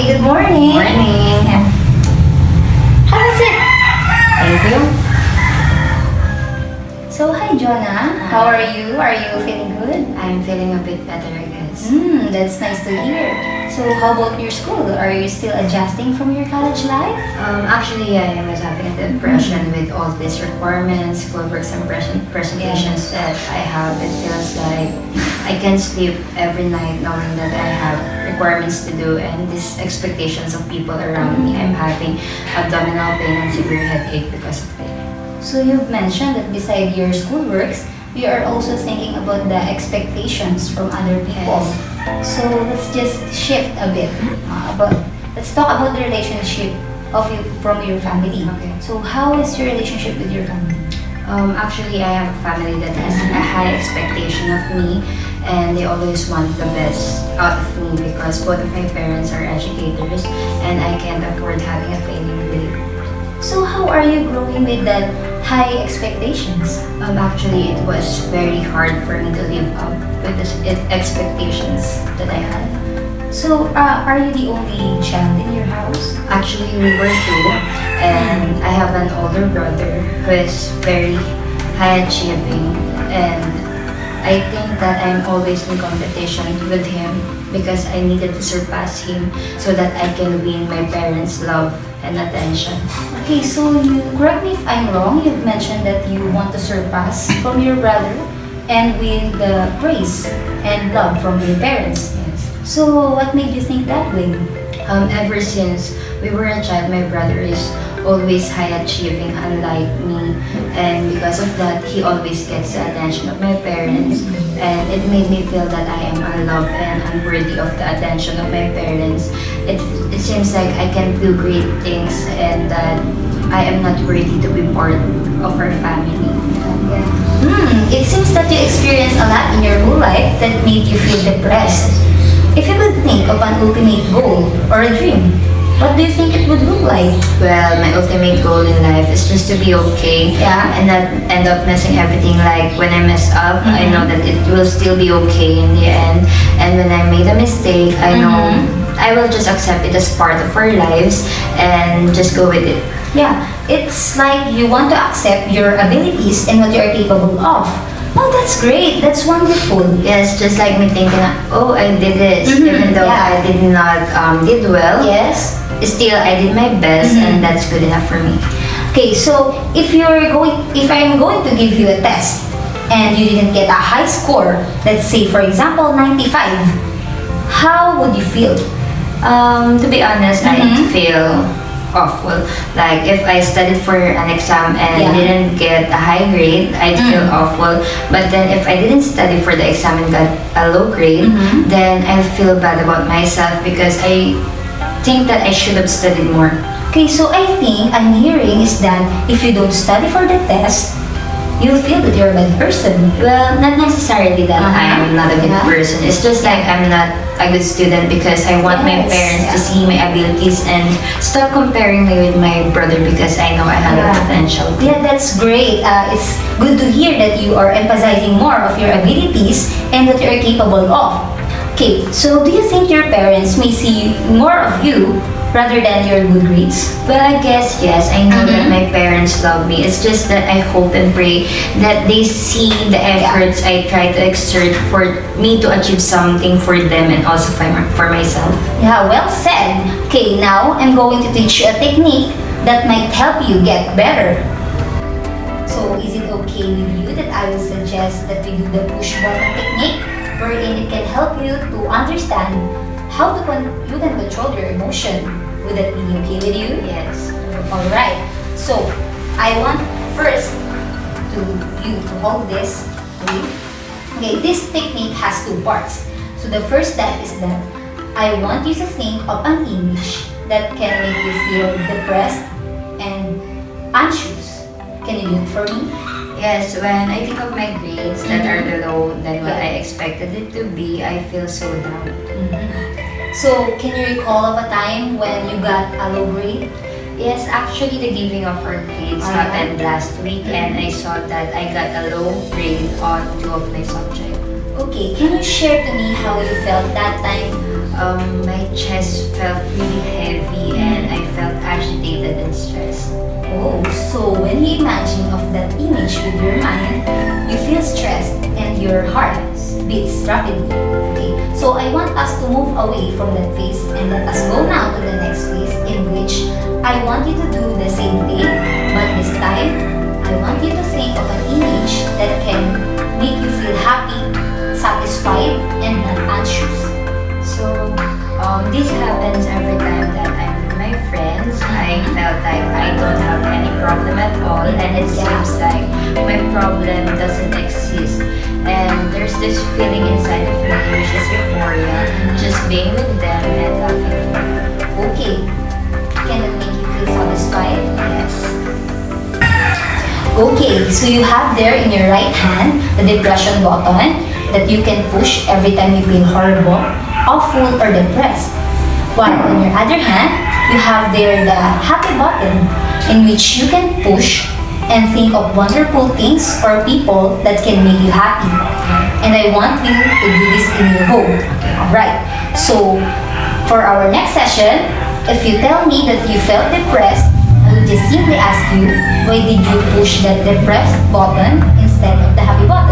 Hi, good morning. Morning. How is it? Thank you. So, hi, Jonah. How are you? Are you feeling good? I'm feeling a bit better, I guess. That's nice to hear. So, how about your school? Are you still adjusting from your college life? Actually, I was having a depression with all these requirements, schoolworks, and presentations that I have. It feels like I can't sleep every night knowing that I have requirements to do and these expectations of people around me. I'm having abdominal pain and severe headache because of it. So, you've mentioned that beside your schoolworks, you are also thinking about the expectations from other people. So, let's just shift a bit. Let's talk about the relationship of you from your family. Okay. So, how is your relationship with your family? Actually, I have a family that has a high expectation of me, and they always want the best out of me because both of my parents are educators, and I can't afford having a failing grade. So, how are you growing with that high expectations? Actually, it was very hard for me to live up with the expectations that I had. So, are you the only child in your house? Actually, we were two, and I have an older brother who is very high achieving, and I think that I'm always in competition with him because I needed to surpass him so that I can win my parents' love and attention. Okay, so you correct me if I'm wrong. You've mentioned that you want to surpass from your brother and win the praise and love from your parents. Yes. So, what made you think that way? Ever since we were a child, my brother is always high achieving, unlike me, and because of that, he always gets the attention of my parents, and it made me feel that I am unloved and unworthy of the attention of my parents. It seems like I can do great things and that I am not worthy to be part of our family. It seems that you experienced a lot in your whole life that made you feel depressed. If you could think of an ultimate goal or a dream, what do you think it would look like? Well, my ultimate goal in life is just to be okay, Yeah. and not end up messing everything. Like when I mess up, I know that it will still be okay in the end. And when I made a mistake, I know I will just accept it as part of our lives and just go with it. Yeah, it's like you want to accept your abilities and what you are capable of. Oh, that's great. That's wonderful. Yes, just like me thinking, oh, I did this, even though Yeah. I did not did well. Yes. Still, I did my best, and that's good enough for me. Okay, so if I'm going to give you a test and you didn't get a high score, let's say for example 95, how would you feel? To be honest, I feel awful. Like if I studied for an exam and Yeah. didn't get a high grade, I'd feel awful. But then if I didn't study for the exam and got a low grade, then I'll feel bad about myself because I think that I should have studied more. Okay, so I think I'm hearing is that if you don't study for the test, you'll feel that you're a bad person. Well, not necessarily that I'm not a good Yeah. person. It's just like I'm not a good student because I want my Yes. parents to see my abilities and stop comparing me with my brother because I know I have a potential. Yeah, that's great. It's good to hear that you are emphasizing more of your abilities and what you're capable of. Okay, so do you think your parents may see more of you rather than your good grades? Well, I guess yes. I know that my parents love me. It's just that I hope and pray that they see the efforts I try to exert for me to achieve something for them and also for myself. Yeah, well said. Okay, now I'm going to teach you a technique that might help you get better. So, is it okay with you that I will suggest that we do the push button technique, wherein it can help you to understand how you can control your emotion? Would that be okay with you? Yes. Alright, so I want first you to hold this. Okay, this technique has two parts. So the first step is that I want you to think of an image that can make you feel depressed and anxious. Can you do it for me? Yes, when I think of my grades that are below than what I expected it to be, I feel so down. So, can you recall of a time when you got a low grade? Yes, actually the giving of our grades happened last week and I saw that I got a low grade on two of my subjects. Okay, Okay, can you share to me how you felt that time? My chest felt really heavy and I felt agitated and stressed. Oh, so when you imagine of that image with your mind, you feel stressed and your heart beats rapidly. Okay, so I want us to move away from that phase and let us go now to the next phase in which I want you to do the same thing, but this time I want you to think of an image that can make you feel happy, satisfied, and not anxious. So, this happens every time that I'm with my friends. I felt like I don't have any problem at all, and it seems like my problem doesn't exist. And there's this feeling inside of me, which is euphoria, just being with them and laughing. Okay, can it make you feel satisfied? Yes. Okay, so you have there in your right hand the depression button that you can push every time you feel horrible, awful, or depressed. While on your other hand, you have there the happy button in which you can push and think of wonderful things or people that can make you happy. And I want you to do this in your home. Alright, so for our next session, if you tell me that you felt depressed, I will just simply ask you, why did you push that depressed button instead of the happy button?